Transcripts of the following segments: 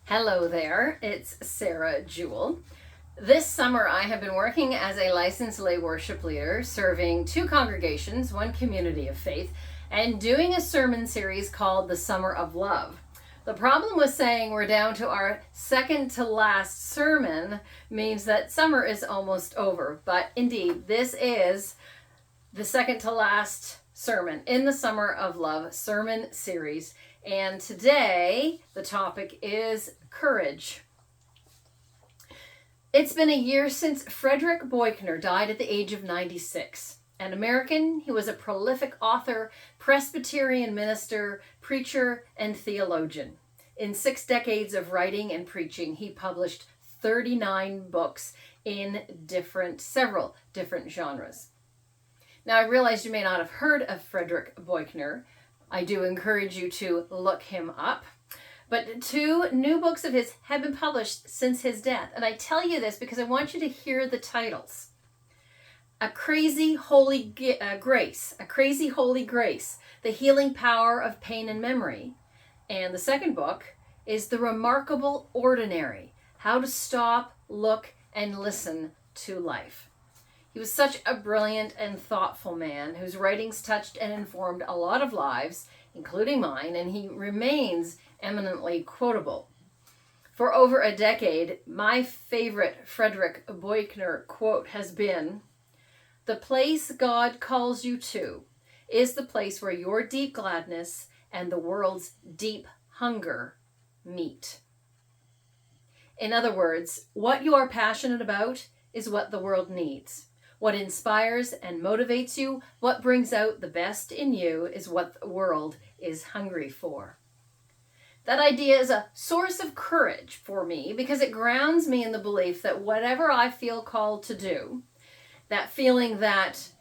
Hello there, it's Sarah Jewell. This summer I have been working as a licensed lay worship leader, serving two congregations, one community of faith, and doing a sermon series called The Summer of Love. The problem with saying we're down to our second to last sermon means that summer is almost over, but indeed this is the second to last sermon in the Summer of Love sermon series. And today, the topic is courage. It's been a year since Frederick Buechner died at the age of 96. An American, he was a prolific author, Presbyterian minister, preacher, and theologian. In 6 decades of writing and preaching, he published 39 books in several different genres. Now, I realize you may not have heard of Frederick Buechner. I do encourage you to look him up. But 2 new books of his have been published since his death. And I tell you this because I want you to hear the titles. A Crazy Holy Grace, The Healing Power of Pain and Memory. And the second book is The Remarkable Ordinary, How to Stop, Look, and Listen to Life. He was such a brilliant and thoughtful man whose writings touched and informed a lot of lives, including mine, and he remains eminently quotable. For over a decade, my favorite Frederick Buechner quote has been, "The place God calls you to is the place where your deep gladness and the world's deep hunger meet." In other words, what you are passionate about is what the world needs. What inspires and motivates you, what brings out the best in you, is what the world is hungry for. That idea is a source of courage for me because it grounds me in the belief that whatever I feel called to do, that feeling that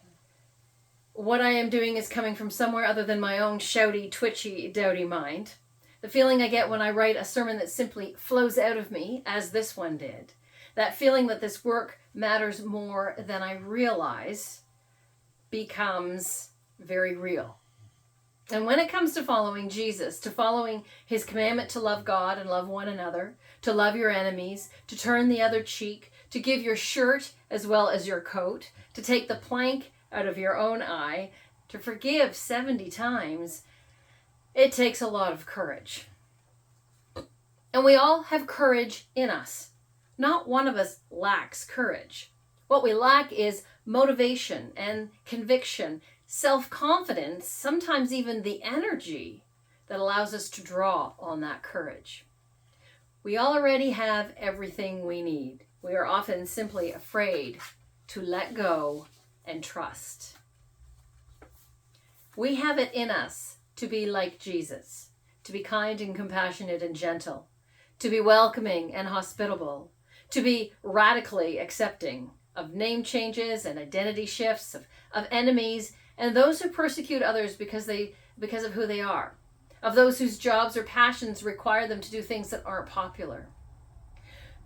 what I am doing is coming from somewhere other than my own shouty, twitchy, doubty mind, the feeling I get when I write a sermon that simply flows out of me, as this one did, that feeling that this work matters more than I realize becomes very real. And when it comes to following Jesus, to following his commandment to love God and love one another, to love your enemies, to turn the other cheek, to give your shirt as well as your coat, to take the plank out of your own eye, to forgive 70 times, it takes a lot of courage. And we all have courage in us. Not one of us lacks courage. What we lack is motivation and conviction, self-confidence, sometimes even the energy that allows us to draw on that courage. We already have everything we need. We are often simply afraid to let go and trust. We have it in us to be like Jesus, to be kind and compassionate and gentle, to be welcoming and hospitable, to be radically accepting of name changes and identity shifts, of enemies, and those who persecute others because of who they are, of those whose jobs or passions require them to do things that aren't popular.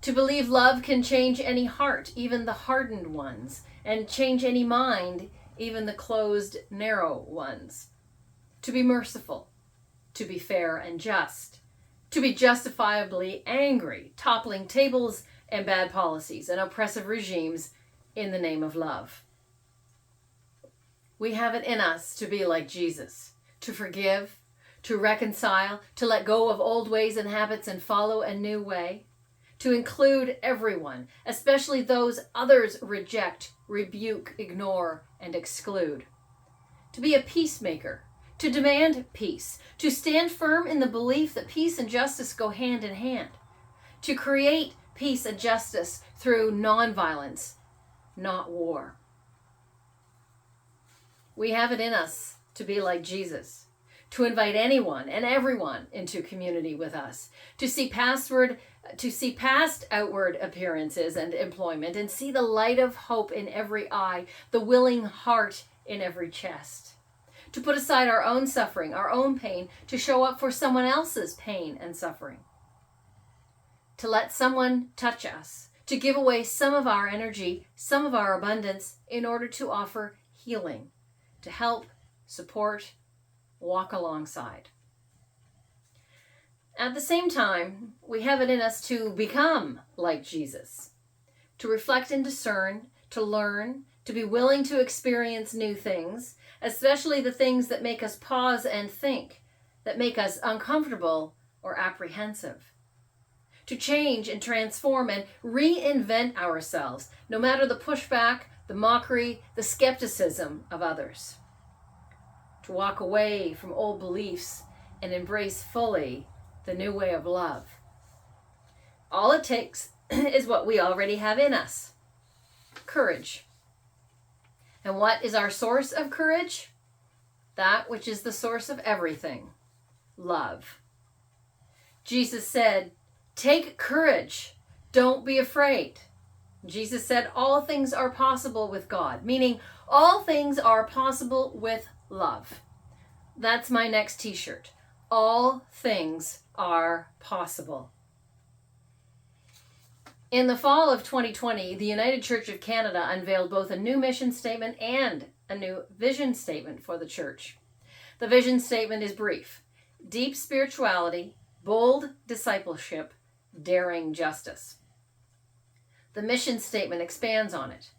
To believe love can change any heart, even the hardened ones, and change any mind, even the closed, narrow ones. To be merciful, to be fair and just, to be justifiably angry, toppling tables and bad policies and oppressive regimes in the name of love. We have it in us to be like Jesus, to forgive, to reconcile, to let go of old ways and habits and follow a new way, to include everyone, especially those others reject, rebuke, ignore, and exclude, to be a peacemaker, to demand peace, to stand firm in the belief that peace and justice go hand in hand, to create peace and justice through nonviolence, not war. We have it in us to be like Jesus, to invite anyone and everyone into community with us, to see past outward appearances and employment, and see the light of hope in every eye, the willing heart in every chest, to put aside our own suffering, our own pain, to show up for someone else's pain and suffering, to let someone touch us, to give away some of our energy, some of our abundance, in order to offer healing, to help, support, walk alongside. At the same time, we have it in us to become like Jesus, to reflect and discern, to learn, to be willing to experience new things, especially the things that make us pause and think, that make us uncomfortable or apprehensive. To change and transform and reinvent ourselves, no matter the pushback, the mockery, the skepticism of others. To walk away from old beliefs and embrace fully the new way of love. All it takes is what we already have in us. Courage. And what is our source of courage? That which is the source of everything. Love. Jesus said, "Take courage. Don't be afraid." Jesus said all things are possible with God, meaning all things are possible with love. That's my next t-shirt. All things are possible. In the fall of 2020, the United Church of Canada unveiled both a new mission statement and a new vision statement for the church. The vision statement is brief: deep spirituality, bold discipleship, daring justice. The mission statement expands on it.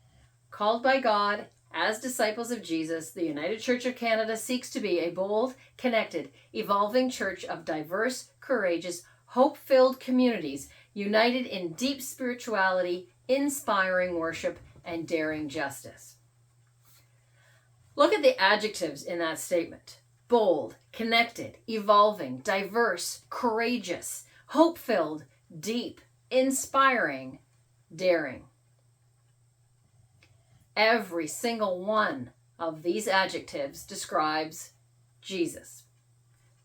Called by God as disciples of Jesus, the United Church of Canada seeks to be a bold, connected, evolving church of diverse, courageous, hope-filled communities united in deep spirituality, inspiring worship, and daring justice. Look at the adjectives in that statement: bold, connected, evolving, diverse, courageous, hope-filled, deep, inspiring, daring. Every single one of these adjectives describes Jesus.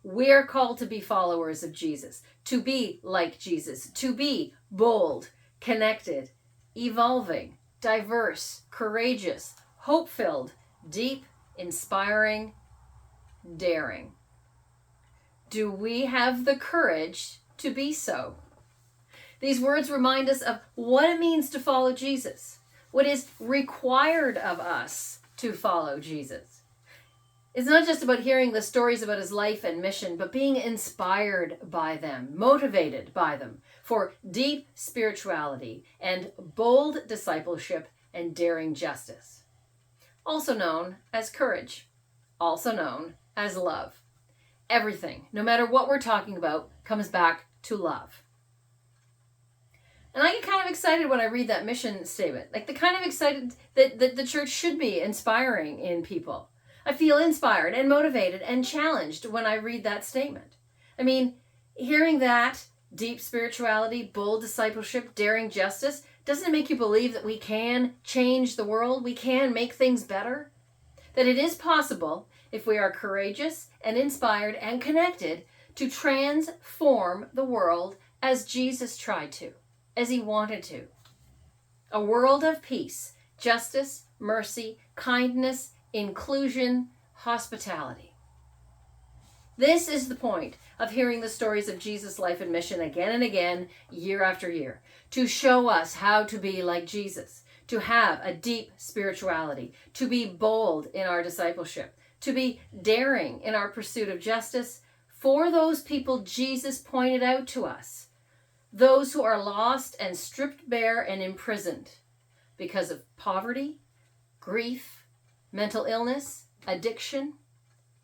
We're called to be followers of Jesus, to be like Jesus, to be bold, connected, evolving, diverse, courageous, hope-filled, deep, inspiring, daring. Do we have the courage to be so? These words remind us of what it means to follow Jesus, what is required of us to follow Jesus. It's not just about hearing the stories about his life and mission, but being inspired by them, motivated by them for deep spirituality and bold discipleship and daring justice. Also known as courage, also known as love. Everything, no matter what we're talking about, comes back to love. And I get kind of excited when I read that mission statement, like the kind of excited that the church should be inspiring in people. I feel inspired and motivated and challenged when I read that statement. I mean, hearing that, deep spirituality, bold discipleship, daring justice, doesn't it make you believe that we can change the world? We can make things better? That it is possible, if we are courageous and inspired and connected, to transform the world as Jesus tried to, as he wanted to. A world of peace, justice, mercy, kindness, inclusion, hospitality. This is the point of hearing the stories of Jesus' life and mission again and again, year after year, to show us how to be like Jesus, to have a deep spirituality, to be bold in our discipleship, to be daring in our pursuit of justice for those people Jesus pointed out to us, those who are lost and stripped bare and imprisoned because of poverty, grief, mental illness, addiction,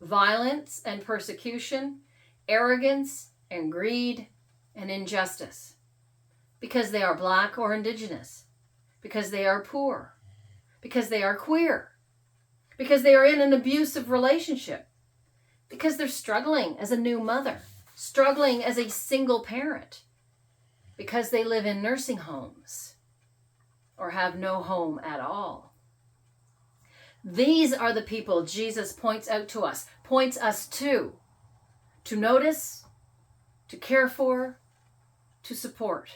violence and persecution, arrogance and greed and injustice, because they are Black or Indigenous, because they are poor, because they are queer, because they are in an abusive relationship, because they're struggling as a new mother, struggling as a single parent, because they live in nursing homes or have no home at all. These are the people Jesus points out to us, points us to notice, to care for, to support.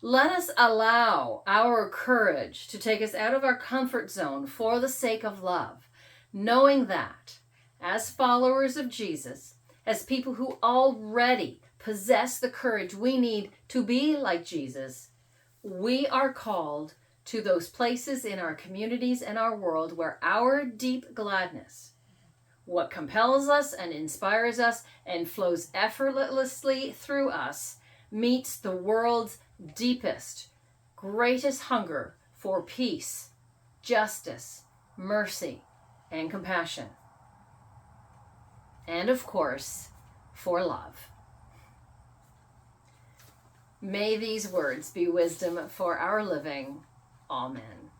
Let us allow our courage to take us out of our comfort zone for the sake of love, knowing that as followers of Jesus, as people who already possess the courage we need to be like Jesus, we are called to those places in our communities and our world where our deep gladness What compels us and inspires us and flows effortlessly through us meets the world's deepest, greatest hunger for peace, justice, mercy, and compassion. And of course, for love. May these words be wisdom for our living. Amen.